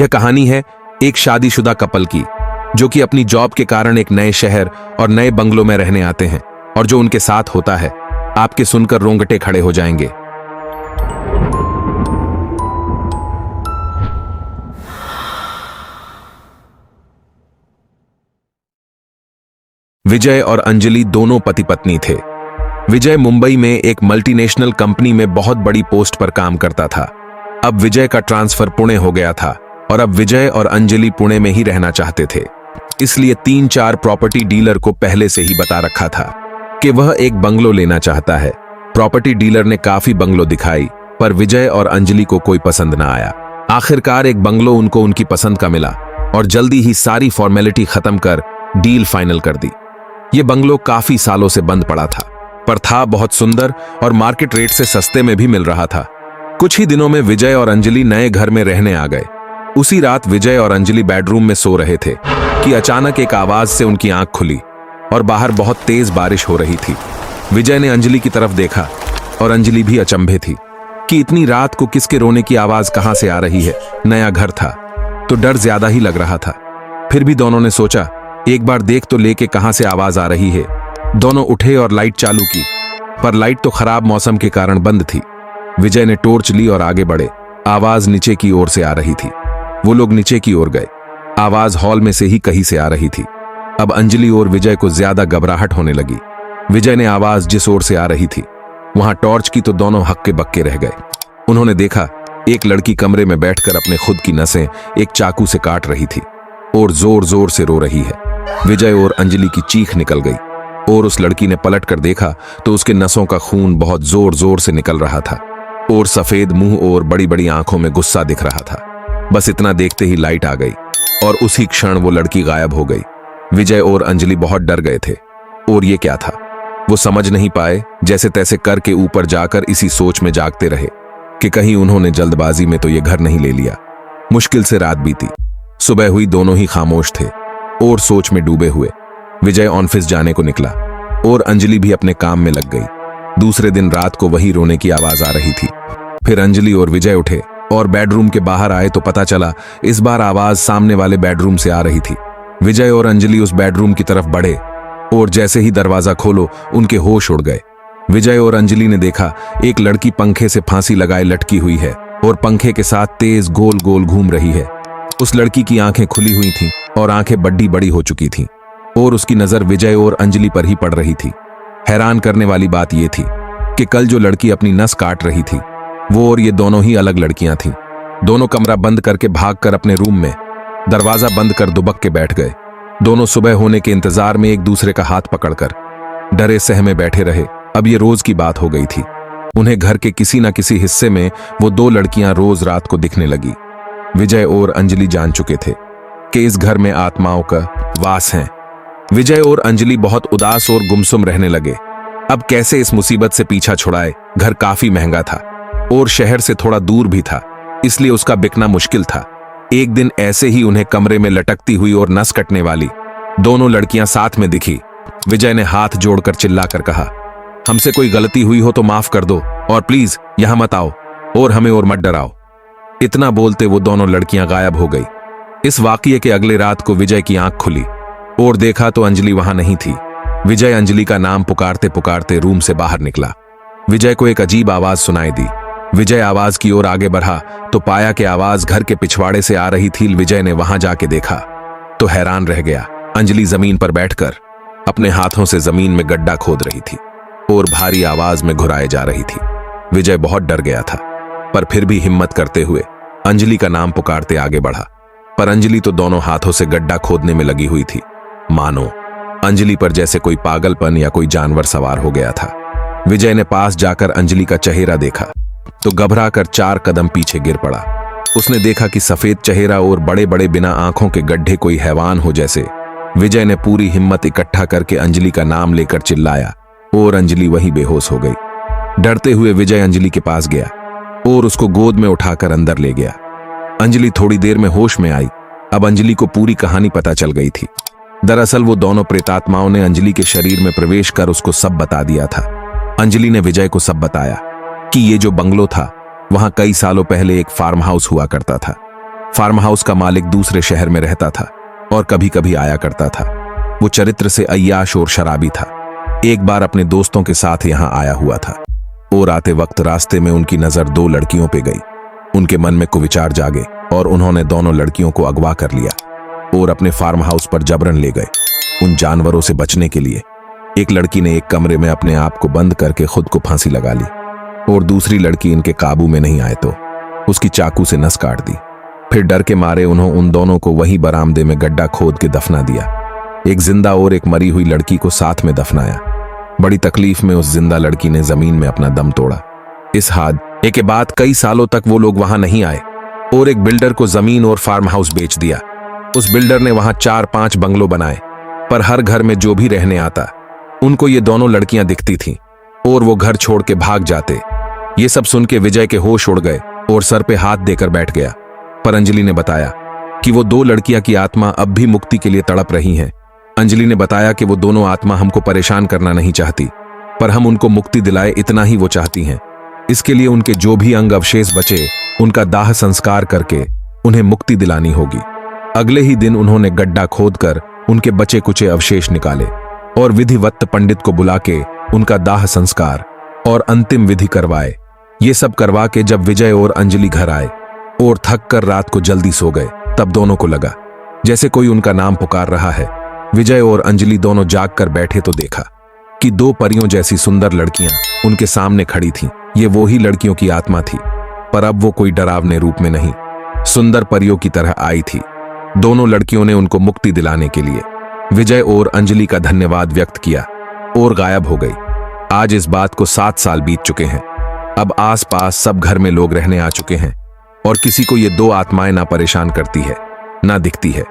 यह कहानी है एक शादीशुदा कपल की, जो कि अपनी जॉब के कारण एक नए शहर और नए बंगलों में रहने आते हैं, और जो उनके साथ होता है आपके सुनकर रोंगटे खड़े हो जाएंगे। विजय और अंजलि दोनों पति पत्नी थे। विजय मुंबई में एक मल्टीनेशनल कंपनी में बहुत बड़ी पोस्ट पर काम करता था। अब विजय का ट्रांसफर पुणे हो गया था और अब विजय और अंजलि पुणे में ही रहना चाहते थे। इसलिए 3-4 प्रॉपर्टी डीलर को पहले से ही बता रखा था कि वह एक बंगलो लेना चाहता है। प्रॉपर्टी डीलर ने काफी बंगलो दिखाई, पर विजय और अंजलि को कोई पसंद ना आया। आखिरकार एक बंगलो उनको उनकी पसंद का मिला और जल्दी ही सारी फॉर्मेलिटी खत्म कर डील फाइनल कर दी। ये बंगलो काफी सालों से बंद पड़ा था, पर था बहुत सुंदर और मार्केट रेट से सस्ते में भी मिल रहा था। कुछ ही दिनों में विजय और अंजलि नए घर में रहने आ गए। उसी रात विजय और अंजलि बेडरूम में सो रहे थे कि अचानक एक आवाज से उनकी आंख खुली और बाहर बहुत तेज बारिश हो रही थी। विजय ने अंजलि की तरफ देखा और अंजलि भी अचंभे थी कि इतनी रात को किसके रोने की आवाज कहां से आ रही है। नया घर था तो डर ज्यादा ही लग रहा था। फिर भी दोनों ने सोचा एक बार देख तो ले के कहां से आवाज आ रही है। दोनों उठे और लाइट चालू की, पर लाइट तो खराब मौसम के कारण बंद थी। विजय ने टॉर्च ली और आगे बढ़े। आवाज नीचे की ओर से आ रही थी। वो लोग नीचे की ओर गए। आवाज हॉल में से ही कहीं से आ रही थी। अब अंजलि और विजय को ज्यादा घबराहट होने लगी। विजय ने आवाज जिस ओर से आ रही थी वहां टॉर्च की तो दोनों हक्के बक्के रह गए। उन्होंने देखा एक लड़की कमरे में बैठकर अपने खुद की नसें एक चाकू से काट रही थी और जोर जोर से रो रही है। विजय और अंजलि की चीख निकल गई और उस लड़की ने पलट कर देखा तो उसके नसों का खून बहुत जोर जोर से निकल रहा था और सफेद मुंह और बड़ी बड़ी आंखों में गुस्सा दिख रहा था। बस इतना देखते ही लाइट आ गई और उसी क्षण वो लड़की गायब हो गई। विजय और अंजलि बहुत डर गए थे और ये क्या था वो समझ नहीं पाए। जैसे तैसे करके ऊपर जाकर इसी सोच में जागते रहे कि कहीं उन्होंने जल्दबाजी में तो ये घर नहीं ले लिया। मुश्किल से रात बीती। सुबह हुई, दोनों ही खामोश थे और सोच में डूबे हुए। विजय ऑफिस जाने को निकला और अंजलि भी अपने काम में लग गई। दूसरे दिन रात को वही रोने की आवाज आ रही थी। फिर अंजलि और विजय उठे और बेडरूम के बाहर आए तो पता चला इस बार आवाज सामने वाले बेडरूम से आ रही थी। विजय और अंजलि उस बेडरूम की तरफ बढ़े और जैसे ही दरवाजा खोलो उनके होश उड़ गए। विजय और अंजलि ने देखा एक लड़की पंखे से फांसी लगाए लटकी हुई है और पंखे के साथ तेज गोल गोल घूम रही है। उस लड़की की आंखें खुली हुई थीं और आंखें बड़ी बड़ी हो चुकी थीं और उसकी नजर विजय और अंजलि पर ही पड़ रही थी। हैरान करने वाली बात यह थी कि कल जो लड़की अपनी नस काट रही थी वो और ये दोनों ही अलग लड़कियां थीं। दोनों कमरा बंद करके भागकर अपने रूम में दरवाजा बंद कर दुबक के बैठ गए। दोनों सुबह होने के इंतजार में एक दूसरे का हाथ पकड़कर डरे सहमे बैठे रहे। अब ये रोज की बात हो गई थी। उन्हें घर के किसी न किसी हिस्से में वो 2 लड़कियां रोज रात को दिखने लगी। विजय और अंजलि जान चुके थे कि इस घर में आत्माओं का वास है। विजय और अंजलि बहुत उदास और गुमसुम रहने लगे। अब कैसे इस मुसीबत से पीछा छुड़ाए। घर काफी महंगा था और शहर से थोड़ा दूर भी था, इसलिए उसका बिकना मुश्किल था। एक दिन ऐसे ही उन्हें कमरे में लटकती हुई और नस कटने वाली 2 लड़कियां साथ में दिखी। विजय ने हाथ जोड़कर चिल्लाकर कहा, हमसे कोई गलती हुई हो तो माफ कर दो और प्लीज यहां मत आओ और हमें और मत डराओ। इतना बोलते वो 2 लड़कियां गायब हो गई। इस वाकये के अगले रात को विजय की आंख खुली और देखा तो अंजलि वहां नहीं थी। विजय अंजलि का नाम पुकारते पुकारते रूम से बाहर निकला। विजय को एक अजीब आवाज सुनाई दी। विजय आवाज की ओर आगे बढ़ा तो पाया कि आवाज घर के पिछवाड़े से आ रही थी। विजय ने वहां जाके देखा तो हैरान रह गया। अंजलि जमीन पर बैठकर अपने हाथों से जमीन में गड्ढा खोद रही थी और भारी आवाज में घुराए जा रही थी। विजय बहुत डर गया था, पर फिर भी हिम्मत करते हुए अंजलि का नाम पुकारते आगे बढ़ा। पर अंजलि तो दोनों हाथों से गड्ढा खोदने में लगी हुई थी। मानो अंजलि पर जैसे कोई पागलपन या कोई जानवर सवार हो गया था। विजय ने पास जाकर अंजलि का चेहरा देखा तो घबरा कर 4 कदम पीछे गिर पड़ा। उसने देखा कि सफेद चेहरा और बड़े बड़े बिना आंखों के गड्ढे कोई हैवान हो जैसे। विजय ने पूरी हिम्मत इकट्ठा करके अंजलि का नाम लेकर चिल्लाया और अंजलि वहीं बेहोश हो गई। डरते हुए विजय अंजलि के पास गया और उसको गोद में उठाकर अंदर ले गया। अंजलि थोड़ी देर में होश में आई। अब अंजलि को पूरी कहानी पता चल गई थी। दरअसल वो 2 प्रेतात्माओं ने अंजलि के शरीर में प्रवेश कर उसको सब बता दिया था। अंजलि ने विजय को सब बताया कि ये जो बंगलो था वहां कई सालों पहले एक फार्म हाउस हुआ करता था। फार्म हाउस का मालिक दूसरे शहर में रहता था और कभी कभी आया करता था। वो चरित्र से अय्याश और शराबी था। एक बार अपने दोस्तों के साथ यहां आया हुआ था और आते वक्त रास्ते में उनकी नजर दो लड़कियों पे गई। उनके मन में कुविचार जागे और उन्होंने दोनों लड़कियों को अगवा कर लिया और अपने फार्म हाउस पर जबरन ले गए। उन जानवरों से बचने के लिए एक लड़की ने एक कमरे में अपने आप को बंद करके खुद को फांसी लगा ली और दूसरी लड़की इनके काबू में नहीं आए तो उसकी चाकू से नस काट दी। फिर डर के मारे उन्होंने उन दोनों को वहीं बरामदे में गड्ढा खोद के दफना दिया। एक जिंदा और एक मरी हुई लड़की को साथ में दफनाया। बड़ी तकलीफ में उस जिंदा लड़की ने जमीन में अपना दम तोड़ा। इस हादसे के बाद कई सालों तक वो लोग वहां नहीं आए और एक बिल्डर को जमीन और फार्म हाउस बेच दिया। उस बिल्डर ने वहां 4-5 बंगलो बनाए, पर हर घर में जो भी रहने आता उनको ये दोनों लड़कियां दिखती थीं और वो घर छोड़ के भाग जाते। ये सब सुन के विजय के होश उड़ गए और सर पे हाथ देकर बैठ गया। पर अंजलि ने बताया कि वो दो लड़कियां की आत्मा अब भी मुक्ति के लिए तड़प रही हैं। अंजलि ने बताया कि वो दोनों आत्मा हमको परेशान करना नहीं चाहती, पर हम उनको मुक्ति दिलाए इतना ही वो चाहती हैं। इसके लिए उनके जो भी अंग अवशेष बचे उनका दाह संस्कार करके उन्हें मुक्ति दिलानी होगी। अगले ही दिन उन्होंने गड्ढा खोदकर उनके बचे कुचे अवशेष निकाले और विधिवत पंडित को बुला के उनका दाह संस्कार और अंतिम विधि करवाए। ये सब करवा के जब विजय और अंजलि घर आए और थक कर रात को जल्दी सो गए, तब दोनों को लगा जैसे कोई उनका नाम पुकार रहा है। विजय और अंजलि दोनों जाग कर बैठे तो देखा कि दो परियों जैसी सुंदर लड़कियां उनके सामने खड़ी थीं। ये वो ही लड़कियों की आत्मा थी, पर अब वो कोई डरावने रूप में नहीं, सुंदर परियों की तरह आई थी। दोनों लड़कियों ने उनको मुक्ति दिलाने के लिए विजय और अंजलि का धन्यवाद व्यक्त किया और गायब हो गई। आज इस बात को 7 साल बीत चुके हैं। अब आसपास सब घर में लोग रहने आ चुके हैं और किसी को ये दो आत्माएं ना परेशान करती है ना दिखती है।